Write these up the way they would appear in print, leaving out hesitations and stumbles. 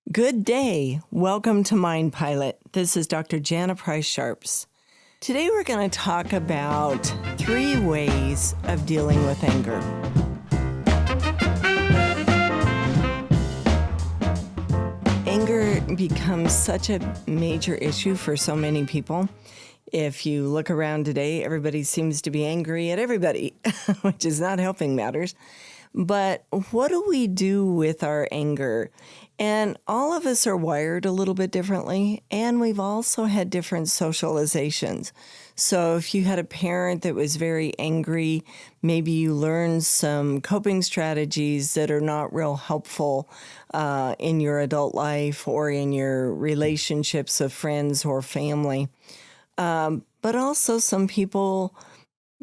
Good day. Welcome to Mind Pilot. This is Dr. Jana Price-Sharps. Today we're going to talk about 3 ways of dealing with anger. Anger becomes such a major issue for so many people. If you look around today, everybody seems to be angry at everybody, which is not helping matters. But what do we do with our anger? And all of us are wired a little bit differently, and we've also had different socializations. So if you had a parent that was very angry, maybe you learned some coping strategies that are not real helpful in your adult life or in your relationships of friends or family. But also some people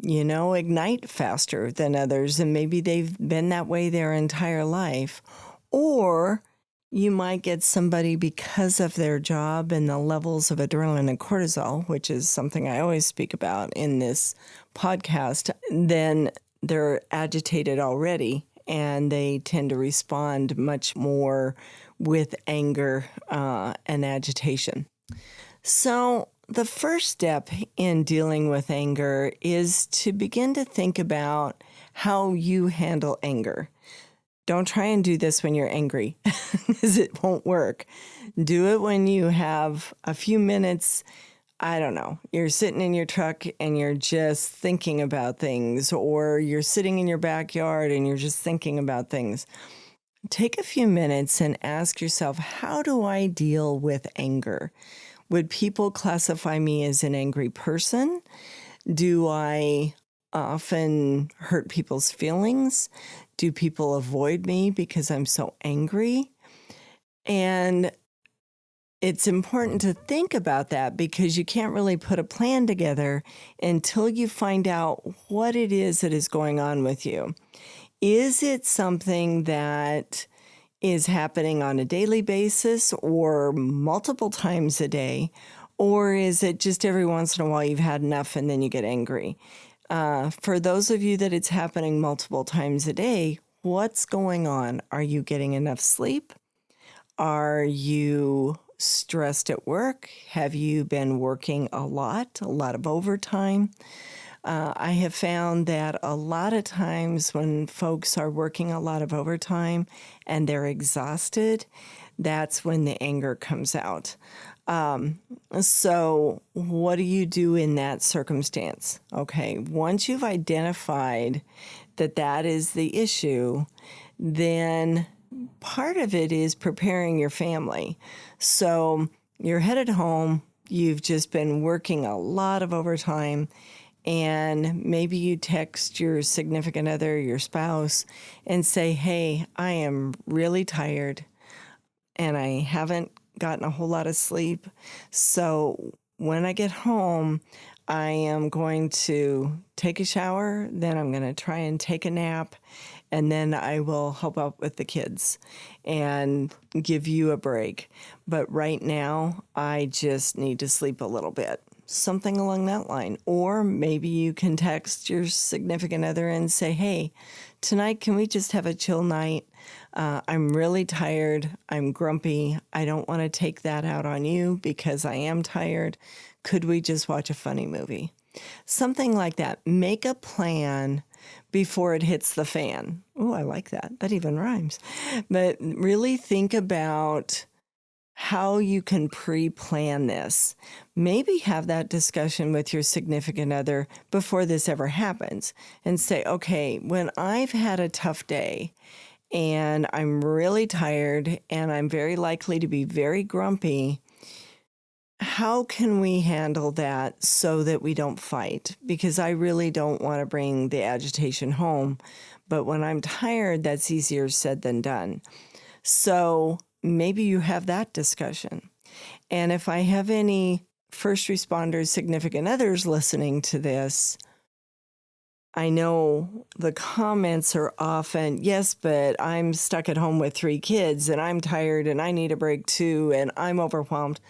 ignite faster than others, and maybe they've been that way their entire life. Or you might get somebody because of their job and the levels of adrenaline and cortisol, which is something I always speak about in this podcast, then they're agitated already, and they tend to respond much more with anger and agitation. So the first step in dealing with anger is to begin to think about how you handle anger. Don't try and do this when you're angry, because it won't work. Do it when you have a few minutes. I don't know, you're sitting in your truck and you're just thinking about things, or you're sitting in your backyard and you're just thinking about things. Take a few minutes and ask yourself, how do I deal with anger? Would people classify me as an angry person? Do I often hurt people's feelings? Do people avoid me because I'm so angry? And it's important to think about that, because you can't really put a plan together until you find out what it is that is going on with you. Is it something that is happening on a daily basis or multiple times a day? Or is it just every once in a while you've had enough and then you get angry? For those of you that it's happening multiple times a day, what's going on? Are you getting enough sleep? Are you stressed at work? Have you been working a lot of overtime? I have found that a lot of times when folks are working a lot of overtime and they're exhausted, that's when the anger comes out. So what do you do in that circumstance? Okay, once you've identified that that is the issue, then part of it is preparing your family. So you're headed home, you've just been working a lot of overtime, and maybe you text your significant other, your spouse, and say, hey, I am really tired and I haven't gotten a whole lot of sleep. So when I get home, I am going to take a shower, then I'm going to try and take a nap, and then I will help out with the kids and give you a break. But right now, I just need to sleep a little bit. Something along that line. Or maybe you can text your significant other and say, hey, tonight, can we just have a chill night? I'm really tired. I'm grumpy. I don't want to take that out on you because I am tired. Could we just watch a funny movie? Something like that. Make a plan before it hits the fan. Oh, I like that. That even rhymes. But really think about how you can pre-plan this. Maybe have that discussion with your significant other before this ever happens and say, okay, when I've had a tough day and I'm really tired and I'm very likely to be very grumpy, how can we handle that so that we don't fight? Because I really don't want to bring the agitation home, but when I'm tired, that's easier said than done. So maybe you have that discussion. And if I have any first responders, significant others listening to this, I know the comments are often, yes, but I'm stuck at home with 3 kids and I'm tired and I need a break too and I'm overwhelmed.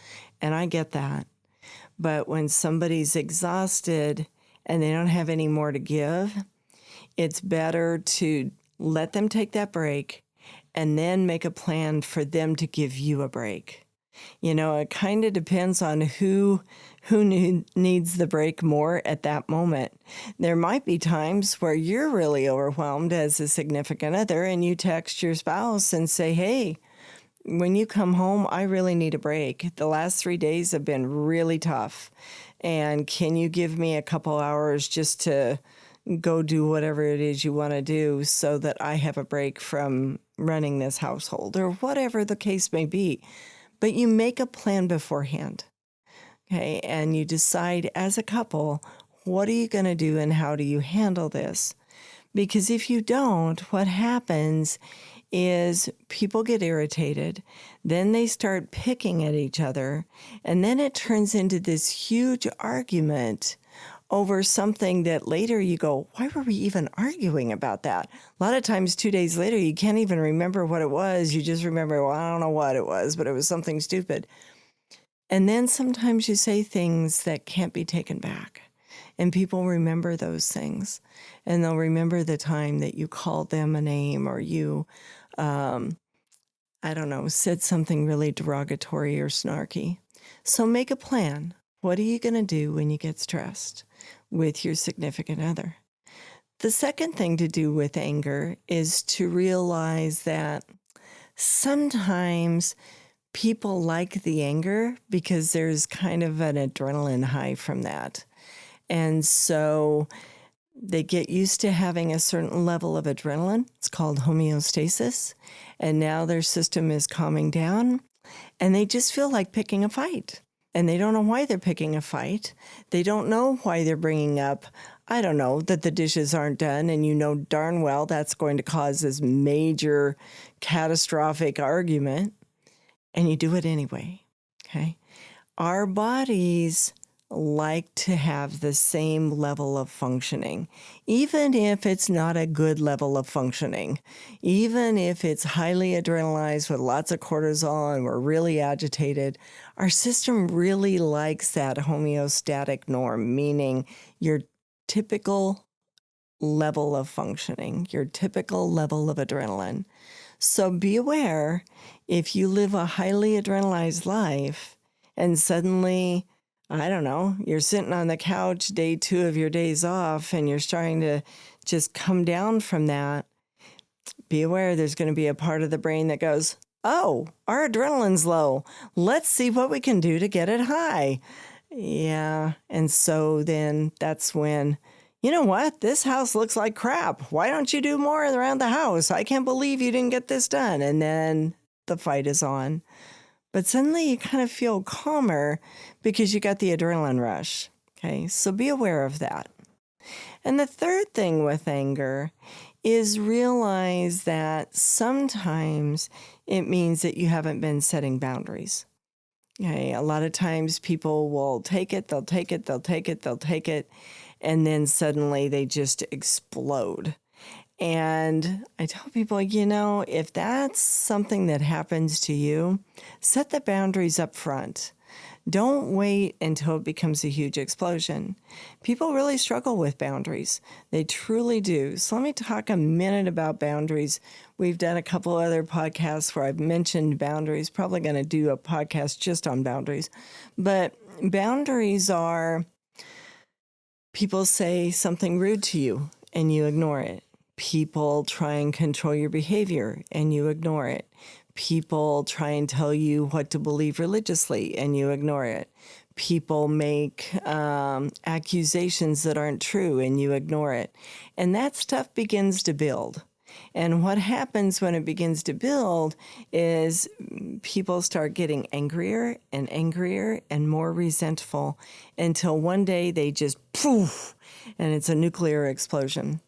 And I get that. But when somebody's exhausted and they don't have any more to give, it's better to let them take that break and then make a plan for them to give you a break. It kind of depends on who needs the break more at that moment. There might be times where you're really overwhelmed as a significant other and you text your spouse and say, hey, when you come home, I really need a break. The last 3 days have been really tough. And can you give me a couple hours just to go do whatever it is you want to do so that I have a break from running this household, or whatever the case may be. But you make a plan beforehand, okay? And you decide as a couple, what are you going to do and how do you handle this? Because if you don't, what happens is people get irritated, then they start picking at each other, and then it turns into this huge argument over something that later you go, why were we even arguing about that? A lot of times 2 days later, you can't even remember what it was. You just remember, well, I don't know what it was, but it was something stupid. And then sometimes you say things that can't be taken back. And people remember those things. And they'll remember the time that you called them a name, or you, said something really derogatory or snarky. So make a plan. What are you going to do when you get stressed with your significant other? The second thing to do with anger is to realize that sometimes people like the anger because there's kind of an adrenaline high from that. And so they get used to having a certain level of adrenaline. It's called homeostasis. And now their system is calming down and they just feel like picking a fight. And they don't know why they're picking a fight. They don't know why they're bringing up, that the dishes aren't done. And you know darn well that's going to cause this major catastrophic argument. And you do it anyway, okay? Our bodies like to have the same level of functioning, even if it's not a good level of functioning, even if it's highly adrenalized with lots of cortisol and we're really agitated. Our system really likes that homeostatic norm, meaning your typical level of functioning, your typical level of adrenaline. So be aware if you live a highly adrenalized life and suddenly, you're sitting on the couch day 2 of your days off and you're starting to just come down from that, be aware there's going to be a part of the brain that goes, oh, our adrenaline's low. Let's see what we can do to get it high. Yeah. And so then that's when, you know what? This house looks like crap. Why don't you do more around the house? I can't believe you didn't get this done. And then the fight is on. But suddenly you kind of feel calmer because you got the adrenaline rush. Okay, so be aware of that. And the third thing with anger is realize that sometimes it means that you haven't been setting boundaries. Okay, a lot of times people will take it, they'll take it, they'll take it, they'll take it, and then suddenly they just explode. And I tell people, if that's something that happens to you, set the boundaries up front. Don't wait until it becomes a huge explosion. People really struggle with boundaries. They truly do. So let me talk a minute about boundaries. We've done a couple other podcasts where I've mentioned boundaries, probably going to do a podcast just on boundaries. But boundaries are people say something rude to you and you ignore it. People try and control your behavior and you ignore it. People try and tell you what to believe religiously and you ignore it. People make accusations that aren't true and you ignore it. And that stuff begins to build. And what happens when it begins to build is people start getting angrier and more resentful until one day they just poof, and it's a nuclear explosion.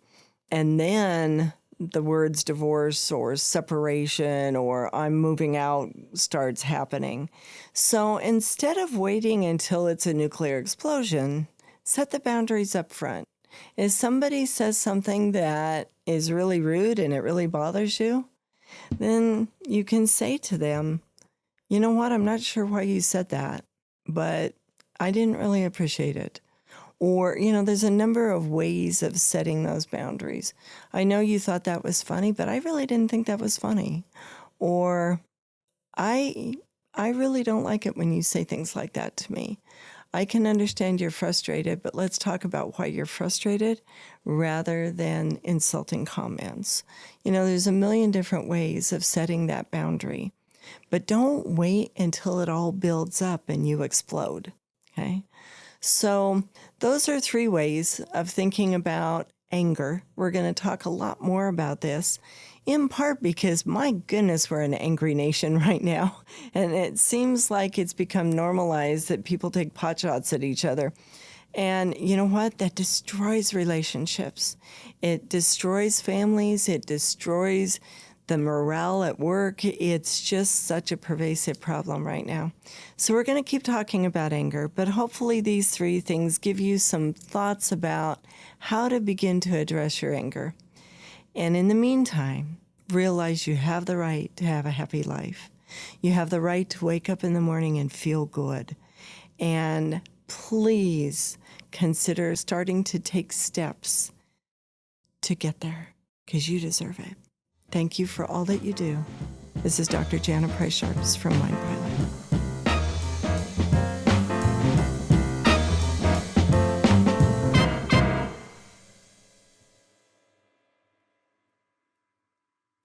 And then the words divorce or separation or I'm moving out starts happening. So instead of waiting until it's a nuclear explosion, set the boundaries up front. If somebody says something that is really rude and it really bothers you, then you can say to them, you know what, I'm not sure why you said that, but I didn't really appreciate it. Or, there's a number of ways of setting those boundaries. I know you thought that was funny, but I really didn't think that was funny. Or I really don't like it when you say things like that to me. I can understand you're frustrated, but let's talk about why you're frustrated rather than insulting comments. There's a million different ways of setting that boundary, but don't wait until it all builds up and you explode, okay? So those are 3 ways of thinking about anger. We're going to talk a lot more about this, in part because, my goodness, we're an angry nation right now. And it seems like it's become normalized that people take potshots at each other. And you know what? That destroys relationships. It destroys families. It destroys the morale at work. It's just such a pervasive problem right now. So we're going to keep talking about anger, but hopefully these 3 things give you some thoughts about how to begin to address your anger. And in the meantime, realize you have the right to have a happy life. You have the right to wake up in the morning and feel good. And please consider starting to take steps to get there, because you deserve it. Thank you for all that you do. This is Dr. Jana Price-Sharps from Mind Pilot.